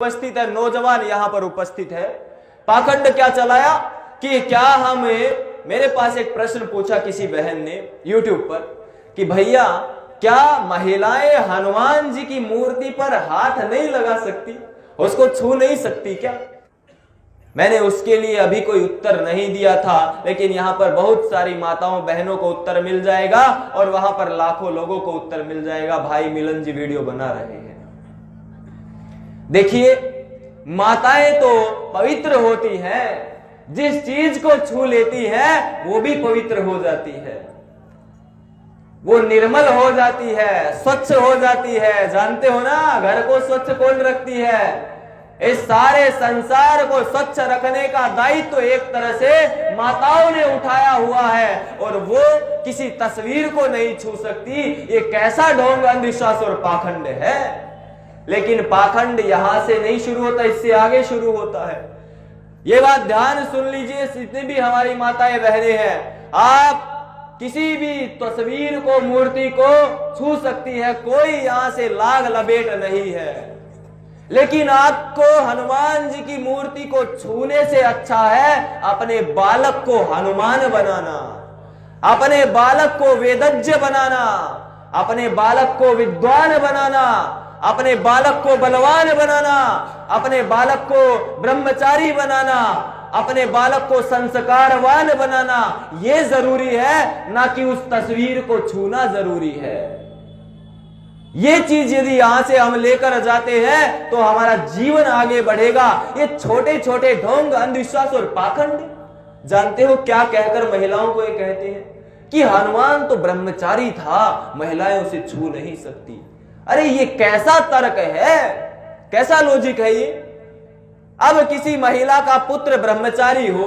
उपस्थित है, नौजवान यहां पर उपस्थित है। पाखंड क्या चलाया कि क्या हमें, मेरे पास एक प्रश्न पूछा किसी बहन ने YouTube पर कि भैया क्या महिलाएं हनुमान जी की मूर्ति पर हाथ नहीं लगा सकती, उसको छू नहीं सकती क्या? मैंने उसके लिए अभी कोई उत्तर नहीं दिया था, लेकिन यहां पर बहुत सारी माताओं बहनों को उत्तर मिल जाएगा और वहां पर लाखों लोगों को उत्तर मिल जाएगा। भाई मिलन जी वीडियो बना रहे हैं। देखिए, माताएं तो पवित्र होती हैं, जिस चीज को छू लेती है वो भी पवित्र हो जाती है, वो निर्मल हो जाती है, स्वच्छ हो जाती है। जानते हो ना, घर को स्वच्छ कौन रखती है? इस सारे संसार को स्वच्छ रखने का दायित्व तो एक तरह से माताओं ने उठाया हुआ है, और वो किसी तस्वीर को नहीं छू सकती। ये कैसा ढोंग, अंधविश्वास और पाखंड है। लेकिन पाखंड यहां से नहीं शुरू होता, इससे आगे शुरू होता है। ये बात ध्यान सुन लीजिए, जितनी भी हमारी माताएं बहनें हैं, आप किसी भी तस्वीर को, मूर्ति को छू सकती है, कोई यहां से लाग लपेट नहीं है। लेकिन आपको हनुमान जी की मूर्ति को छूने से अच्छा है अपने बालक को हनुमान बनाना, अपने बालक को वेदज्ञ बनाना, अपने बालक को विद्वान बनाना, अपने बालक को बलवान बनाना, अपने बालक को ब्रह्मचारी बनाना, अपने बालक को संस्कारवान बनाना। यह जरूरी है, ना कि उस तस्वीर को छूना जरूरी है। ये चीज यदि यहां से हम लेकर जाते हैं तो हमारा जीवन आगे बढ़ेगा। ये छोटे छोटे ढोंग, अंधविश्वास और पाखंड, जानते हो क्या कहकर महिलाओं को ये कहते हैं कि हनुमान तो ब्रह्मचारी था, महिलाएं उसे छू नहीं सकती। अरे ये कैसा तर्क है, कैसा लॉजिक है ये? अब किसी महिला का पुत्र ब्रह्मचारी हो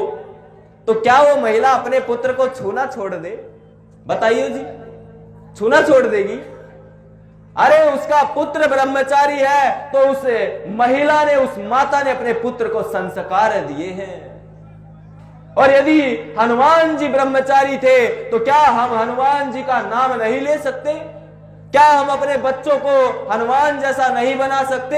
तो क्या वो महिला अपने पुत्र को छूना छोड़ दे? बताइए जी, छूना छोड़ देगी? अरे उसका पुत्र ब्रह्मचारी है तो उस महिला ने, उस माता ने अपने पुत्र को संस्कार दिए हैं। और यदि हनुमान जी ब्रह्मचारी थे तो क्या हम हनुमान जी का नाम नहीं ले सकते? क्या हम अपने बच्चों को हनुमान जैसा नहीं बना सकते?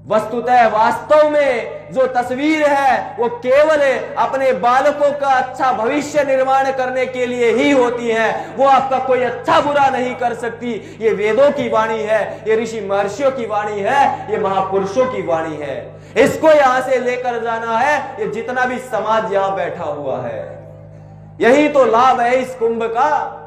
वस्तुतः वास्तव में जो तस्वीर है वो केवल अपने बालकों का अच्छा भविष्य निर्माण करने के लिए ही होती है। वो आपका कोई अच्छा बुरा नहीं कर सकती। ये वेदों की वाणी है, ये ऋषि महर्षियों की वाणी है, ये महापुरुषों की वाणी है। इसको यहां से लेकर जाना है, ये जितना भी समाज यहां बैठा हुआ है। यही तो लाभ है इस कुंभ का।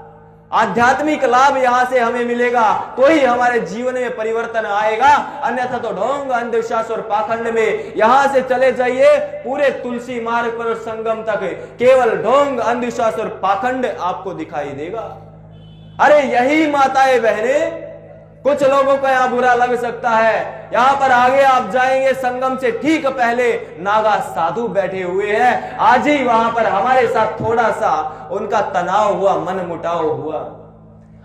आध्यात्मिक लाभ यहां से हमें मिलेगा तो ही हमारे जीवन में परिवर्तन आएगा, अन्यथा तो ढोंग, अंधविश्वास और पाखंड में यहां से चले जाइए पूरे तुलसी मार्ग पर संगम तक केवल ढोंग, अंधविश्वास और पाखंड आपको दिखाई देगा। अरे यही माताएं बहनें, कुछ लोगों को यहां बुरा लग सकता है, यहां पर आगे आप जाएंगे संगम से ठीक पहले नागा साधु बैठे हुए हैं। आज ही वहां पर हमारे साथ थोड़ा सा उनका तनाव हुआ, मन मुटाव हुआ।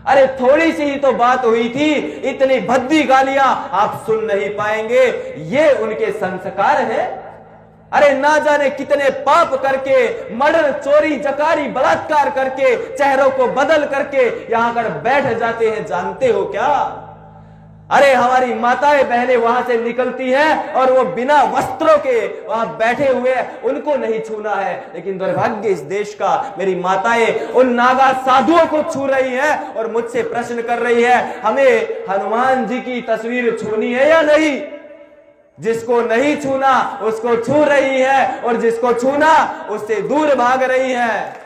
अरे थोड़ी सी ही तो बात हुई थी, इतनी भद्दी गालियां आप सुन नहीं पाएंगे। ये उनके संस्कार है। अरे ना जाने कितने पाप करके, मर्डर, चोरी, जकारी, बलात्कार करके, चेहरों को बदल करके यहां कर बैठ जाते हैं। जानते हो क्या? अरे हमारी माताएं बहनें वहां से निकलती हैं और वो बिना वस्त्रों के वहां बैठे हुए हैं, उनको नहीं छूना है। लेकिन दुर्भाग्य इस देश का, मेरी माताएं उन नागा साधुओं को छू रही हैं और मुझसे प्रश्न कर रही है, हमें हनुमान जी की तस्वीर छूनी है या नहीं? जिसको नहीं छूना उसको छू रही है, और जिसको छूना उससे दूर भाग रही है।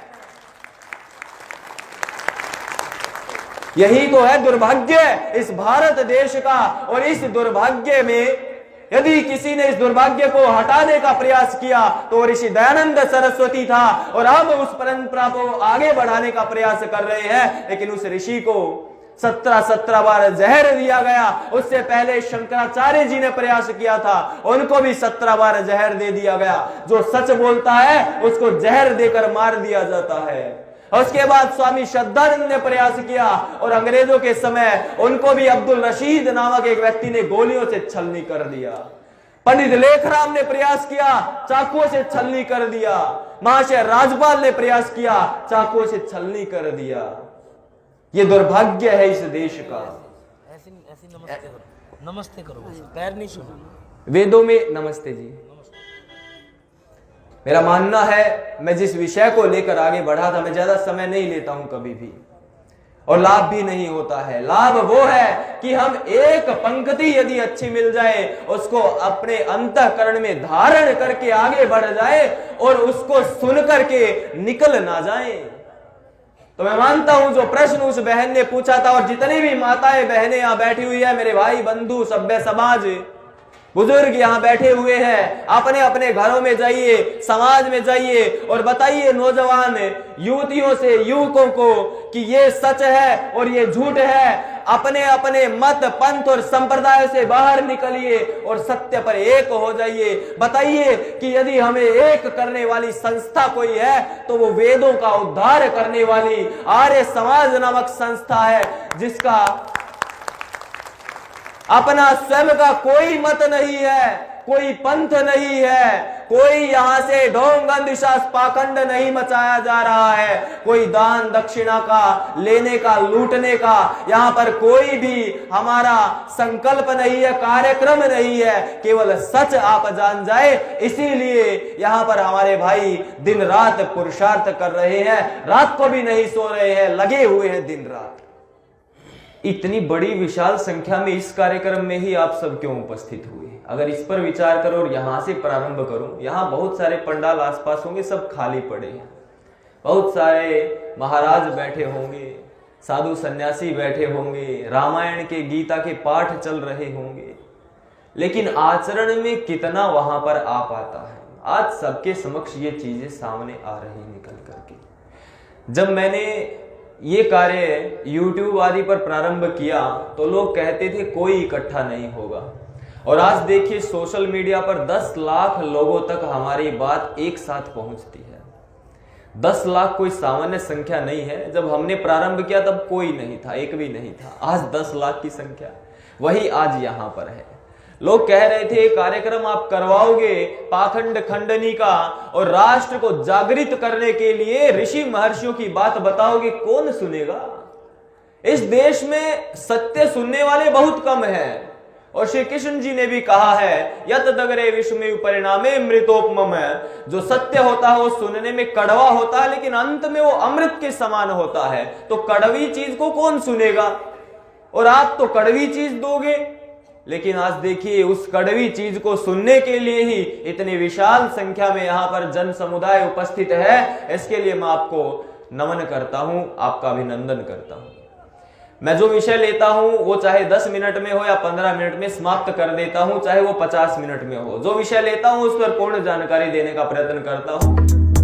यही तो है दुर्भाग्य इस भारत देश का। और इस दुर्भाग्य में यदि किसी ने इस दुर्भाग्य को हटाने का प्रयास किया तो ऋषि दयानंद सरस्वती था, और अब उस परंपरा को आगे बढ़ाने का प्रयास कर रहे हैं। लेकिन उस ऋषि को 17 बार जहर दिया गया। उससे पहले शंकराचार्य जी ने प्रयास किया था, उनको भी 17 बार जहर दे दिया गया। जो सच बोलता है उसको जहर देकर मार दिया जाता है। उसके बाद स्वामी श्रद्धानंद ने प्रयास किया, और अंग्रेजों के समय उनको भी अब्दुल रशीद नामक एक व्यक्ति ने गोलियों से छलनी कर दिया। पंडित लेखराम ने प्रयास किया, चाकुओं से छलनी कर दिया। महाशय राजपाल ने प्रयास किया, चाकुओं से छलनी कर दिया। ये दुर्भाग्य है इस देश का। नमस्ते करो बस, पैर नहीं छूना। वेदों में नमस्ते जी। मेरा मानना है, मैं जिस विषय को लेकर आगे बढ़ा था, मैं ज्यादा समय नहीं लेता हूं कभी भी, और लाभ भी नहीं होता है। लाभ वो है कि हम एक पंक्ति यदि अच्छी मिल जाए, उसको अपने अंतःकरण में धारण करके आगे बढ़ जाए और उसको सुन करके निकल ना जाए। तो मैं मानता हूं जो प्रश्न उस बहन ने पूछा था, और जितनी भी माताएं बहनें यहां बैठी हुई है, मेरे भाई बंधु सभ्य समाज बुजुर्ग यहां बैठे हुए हैं, अपने अपने घरों में जाइए, समाज में जाइए और बताइए नौजवान युवतियों से, युवकों को कि ये सच है और ये झूठ है। अपने अपने मत पंथ और संप्रदाय से बाहर निकलिए और सत्य पर एक हो जाइए। बताइए कि यदि हमें एक करने वाली संस्था कोई है तो वो वेदों का उद्धार करने वाली आर्य समाज नामक संस्था है, जिसका अपना स्वयं का कोई मत नहीं है, कोई पंथ नहीं है, कोई यहां से ढोंग अंधविश्वास पाखंड नहीं मचाया जा रहा है, कोई दान दक्षिणा का लेने का, लूटने का यहां पर कोई भी हमारा संकल्प नहीं है, कार्यक्रम नहीं है। केवल सच आप जान जाए, इसीलिए यहां पर हमारे भाई दिन रात पुरुषार्थ कर रहे हैं, रात को भी नहीं सो रहे हैं, लगे हुए हैं दिन रात। इतनी बड़ी विशाल संख्या में इस कार्यक्रम में ही आप सब क्यों उपस्थित हुए? अगर इस पर विचार करो और यहां से प्रारंभ करूं, यहां बहुत सारे पंडाल आसपास होंगे, सब खाली पड़े हैं, बहुत सारे महाराज बैठे होंगे, साधु सन्यासी बैठे होंगे, रामायण के गीता के पाठ चल रहे होंगे, लेकिन आचरण में कितना वहां पर आ पाता है? आज सबके समक्ष ये चीजें सामने आ रही निकल करके। जब मैंने ये कार्य YouTube आदि पर प्रारंभ किया तो लोग कहते थे कोई इकट्ठा नहीं होगा, और आज देखिए सोशल मीडिया पर 10 लाख लोगों तक हमारी बात एक साथ पहुंचती है। 10 लाख कोई सामान्य संख्या नहीं है। जब हमने प्रारंभ किया तब कोई नहीं था, एक भी नहीं था। आज 10 लाख की संख्या वही आज यहां पर है। लोग कह रहे थे कार्यक्रम आप करवाओगे पाखंड खंडनी का और राष्ट्र को जागृत करने के लिए ऋषि महर्षियों की बात बताओगे, कौन सुनेगा? इस देश में सत्य सुनने वाले बहुत कम हैं, और श्री कृष्ण जी ने भी कहा है यत दगरे विश्वमेव परिणामे मृतोपमम है। जो सत्य होता है वो सुनने में कड़वा होता है, लेकिन अंत में वो अमृत के समान होता है। तो कड़वी चीज को कौन सुनेगा? और आप तो कड़वी चीज दोगे, लेकिन आज देखिए उस कड़वी चीज को सुनने के लिए ही इतनी विशाल संख्या में यहां पर जन समुदाय उपस्थित है। इसके लिए मैं आपको नमन करता हूं, आपका अभिनंदन करता हूं। मैं जो विषय लेता हूं वो चाहे 10 मिनट में हो या 15 मिनट में समाप्त कर देता हूं, चाहे वो 50 मिनट में हो। जो विषय लेता हूं उस पर पूर्ण जानकारी देने का प्रयत्न करता हूं।